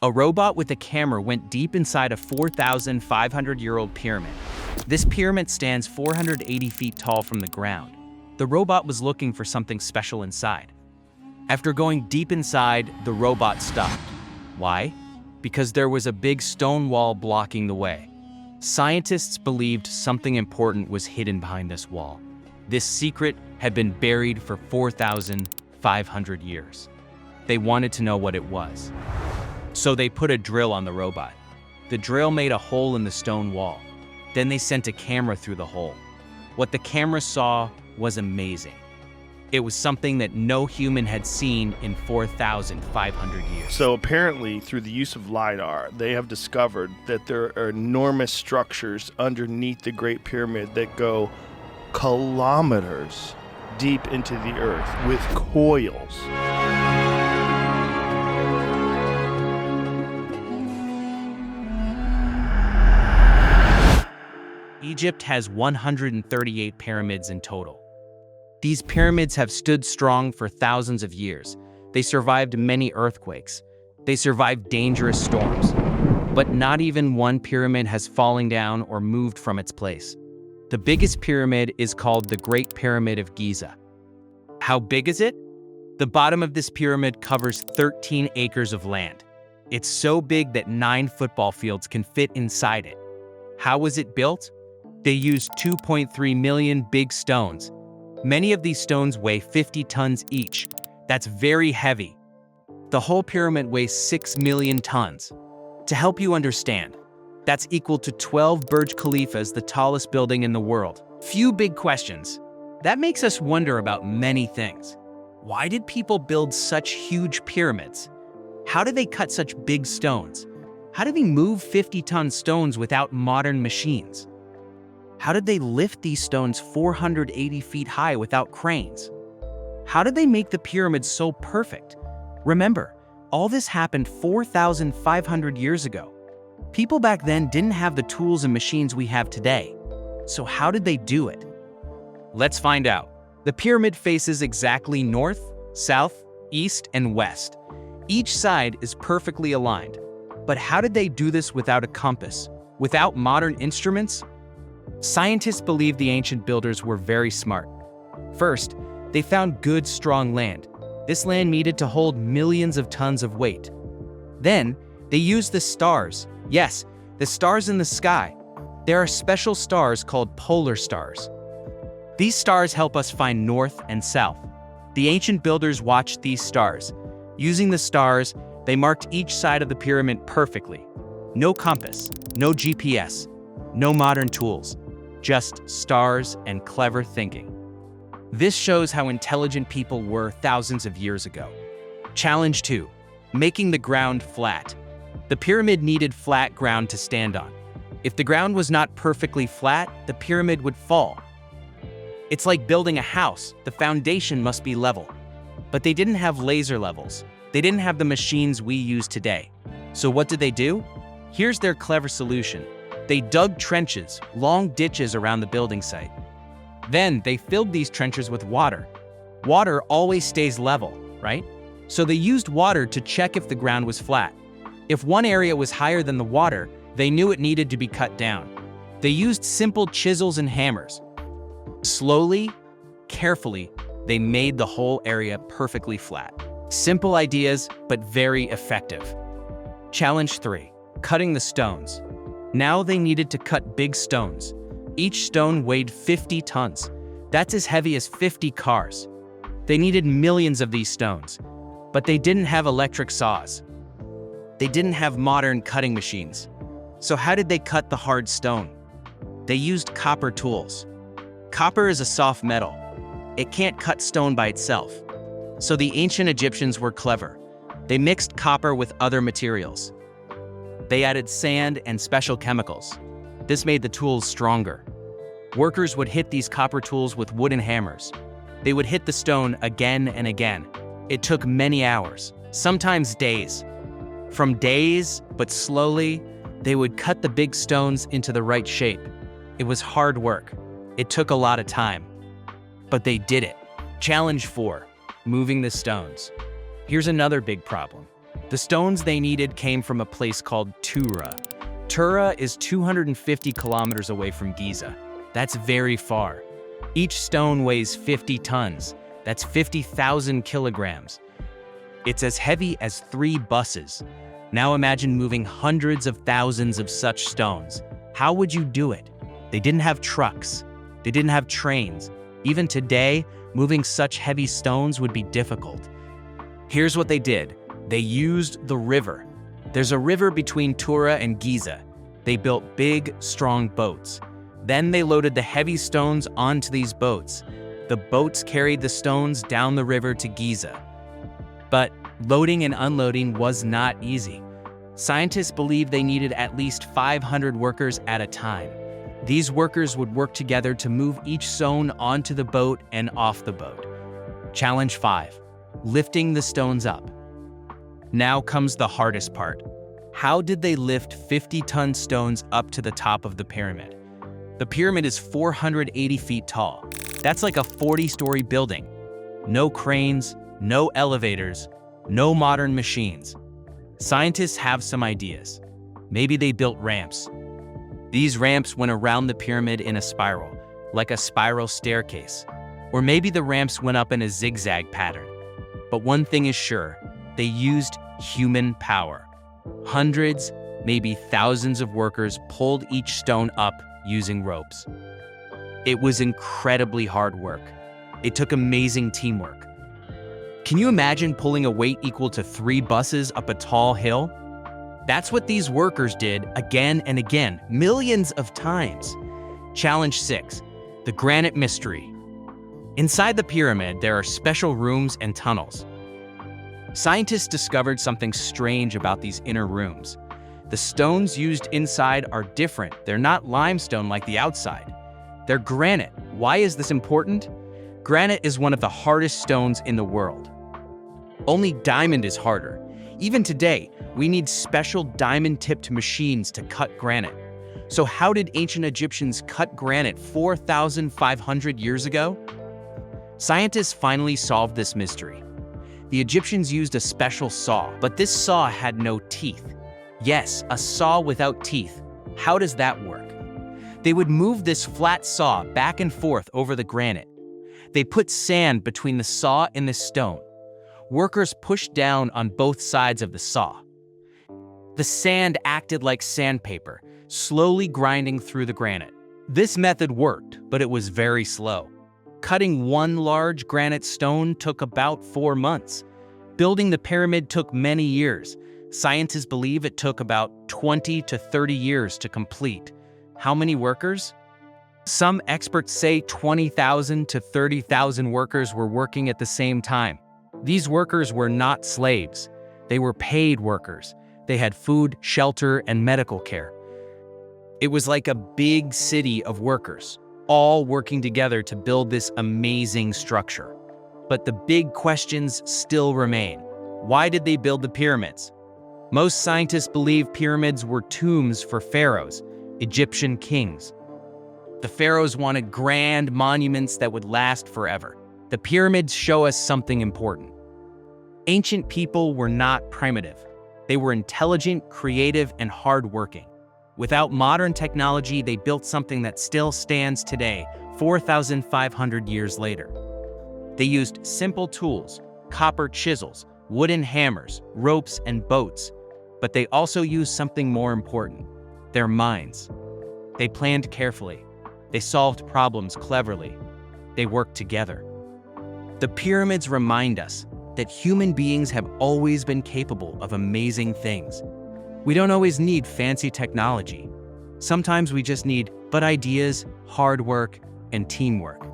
A robot with a camera went deep inside a 4,500-year-old pyramid. This pyramid stands 480 feet tall from the ground. The robot was looking for something special inside. After going deep inside, the robot stopped. Why? Because there was a big stone wall blocking the way. Scientists believed something important was hidden behind this wall. This secret had been buried for 4,500 years. They wanted to know what it was. So they put a drill on the robot. The drill made a hole in the stone wall. Then they sent a camera through the hole. What the camera saw was amazing. It was something that no human had seen in 4,500 years. So apparently, through the use of LiDAR, they have discovered that there are enormous structures underneath the Great Pyramid that go kilometers deep into the earth with coils. Egypt has 138 pyramids in total. These pyramids have stood strong for thousands of years. They survived many earthquakes. They survived dangerous storms. But not even one pyramid has fallen down or moved from its place. The biggest pyramid is called the Great Pyramid of Giza. How big is it? The bottom of this pyramid covers 13 acres of land. It's so big that 9 football fields can fit inside it. How was it built? They used 2.3 million big stones. Many of these stones weigh 50 tons each. That's very heavy. The whole pyramid weighs 6 million tons. To help you understand, that's equal to 12 Burj Khalifas, the tallest building in the world. Few big questions. That makes us wonder about many things. Why did people build such huge pyramids? How did they cut such big stones? How did they move 50-ton stones without modern machines? How did they lift these stones 480 feet high without cranes? How did they make the pyramids so perfect? Remember, all this happened 4,500 years ago. People back then didn't have the tools and machines we have today. So how did they do it? Let's find out. The pyramid faces exactly north, south, east, and west. Each side is perfectly aligned. But how did they do this without a compass? Without modern instruments? Scientists believe the ancient builders were very smart. First, they found good, strong land. This land needed to hold millions of tons of weight. Then, they used the stars. Yes, the stars in the sky. There are special stars called polar stars. These stars help us find north and south. The ancient builders watched these stars. Using the stars, they marked each side of the pyramid perfectly. No compass, no GPS, no modern tools. Just stars and clever thinking. This shows how intelligent people were thousands of years ago. Challenge 2. Making the ground flat. The pyramid needed flat ground to stand on. If the ground was not perfectly flat, the pyramid would fall. It's like building a house. The foundation must be level. But they didn't have laser levels. They didn't have the machines we use today. So what did they do? Here's their clever solution. They dug trenches, long ditches around the building site. Then they filled these trenches with water. Water always stays level, right? So they used water to check if the ground was flat. If one area was higher than the water, they knew it needed to be cut down. They used simple chisels and hammers. Slowly, carefully, they made the whole area perfectly flat. Simple ideas, but very effective. Challenge 3. Cutting the stones. Now they needed to cut big stones. Each stone weighed 50 tons. That's as heavy as 50 cars. They needed millions of these stones, but they didn't have electric saws. They didn't have modern cutting machines. So how did they cut the hard stone? They used copper tools. Copper is a soft metal. It can't cut stone by itself. So the ancient Egyptians were clever. They mixed copper with other materials. They added sand and special chemicals. This made the tools stronger. Workers would hit these copper tools with wooden hammers. They would hit the stone again and again. It took many hours, sometimes days. From days, but slowly, they would cut the big stones into the right shape. It was hard work. It took a lot of time. But they did it. Challenge 4. Moving the stones. Here's another big problem. The stones they needed came from a place called Tura. Tura is 250 kilometers away from Giza. That's very far. Each stone weighs 50 tons. That's 50,000 kilograms. It's as heavy as 3 buses. Now imagine moving hundreds of thousands of such stones. How would you do it? They didn't have trucks. They didn't have trains. Even today, moving such heavy stones would be difficult. Here's what they did. They used the river. There's a river between Tura and Giza. They built big, strong boats. Then they loaded the heavy stones onto these boats. The boats carried the stones down the river to Giza. But loading and unloading was not easy. Scientists believe they needed at least 500 workers at a time. These workers would work together to move each stone onto the boat and off the boat. Challenge 5. Lifting the stones up. Now comes the hardest part. How did they lift 50-ton stones up to the top of the pyramid? The pyramid is 480 feet tall. That's like a 40-story building. No cranes, no elevators, no modern machines. Scientists have some ideas. Maybe they built ramps. These ramps went around the pyramid in a spiral, like a spiral staircase. Or maybe the ramps went up in a zigzag pattern. But one thing is sure, they used human power. Hundreds, maybe thousands of workers pulled each stone up using ropes. It was incredibly hard work. It took amazing teamwork. Can you imagine pulling a weight equal to 3 buses up a tall hill? That's what these workers did again and again, millions of times. Challenge 6. The Granite Mystery. Inside the pyramid, there are special rooms and tunnels. Scientists discovered something strange about these inner rooms. The stones used inside are different. They're not limestone like the outside. They're granite. Why is this important? Granite is one of the hardest stones in the world. Only diamond is harder. Even today, we need special diamond-tipped machines to cut granite. So how did ancient Egyptians cut granite 4,500 years ago? Scientists finally solved this mystery. The Egyptians used a special saw, but this saw had no teeth. Yes, a saw without teeth. How does that work? They would move this flat saw back and forth over the granite. They put sand between the saw and the stone. Workers pushed down on both sides of the saw. The sand acted like sandpaper, slowly grinding through the granite. This method worked, but it was very slow. Cutting one large granite stone took about 4 months. Building the pyramid took many years. Scientists believe it took about 20 to 30 years to complete. How many workers? Some experts say 20,000 to 30,000 workers were working at the same time. These workers were not slaves. They were paid workers. They had food, shelter, and medical care. It was like a big city of workers, all working together to build this amazing structure. But the big questions still remain. Why did they build the pyramids? Most scientists believe pyramids were tombs for pharaohs, Egyptian kings. The pharaohs wanted grand monuments that would last forever. The pyramids show us something important. Ancient people were not primitive. They were intelligent, creative, and hardworking. Without modern technology, they built something that still stands today, 4,500 years later. They used simple tools, copper chisels, wooden hammers, ropes, and boats. But they also used something more important, their minds. They planned carefully. They solved problems cleverly. They worked together. The pyramids remind us that human beings have always been capable of amazing things. We don't always need fancy technology. Sometimes we just need ideas, hard work, and teamwork.